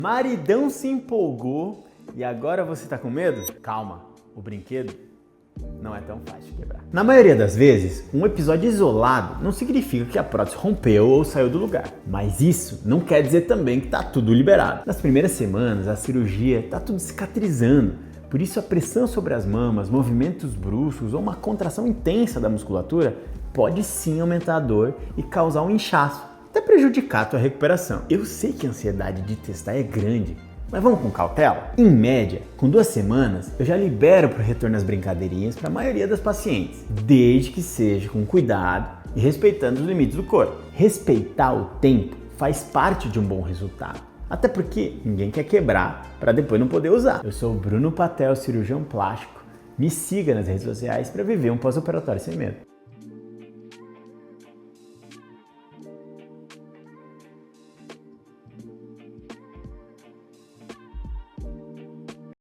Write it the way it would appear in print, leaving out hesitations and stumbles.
Maridão se empolgou e agora você tá com medo? Calma, o brinquedo não é tão fácil de quebrar. Na maioria das vezes, um episódio isolado não significa que a prótese rompeu ou saiu do lugar. Mas isso não quer dizer também que tá tudo liberado. Nas primeiras semanas, a cirurgia tá tudo cicatrizando. Por isso, a pressão sobre as mamas, movimentos bruscos ou uma contração intensa da musculatura pode sim aumentar a dor e causar um inchaço, até prejudicar a tua recuperação. Eu sei que a ansiedade de testar é grande, mas vamos com cautela? Em média, com 2 semanas, eu já libero para o retorno às brincadeirinhas para a maioria das pacientes, desde que seja com cuidado e respeitando os limites do corpo. Respeitar o tempo faz parte de um bom resultado, até porque ninguém quer quebrar para depois não poder usar. Eu sou o Bruno Patel, cirurgião plástico. Me siga nas redes sociais para viver um pós-operatório sem medo.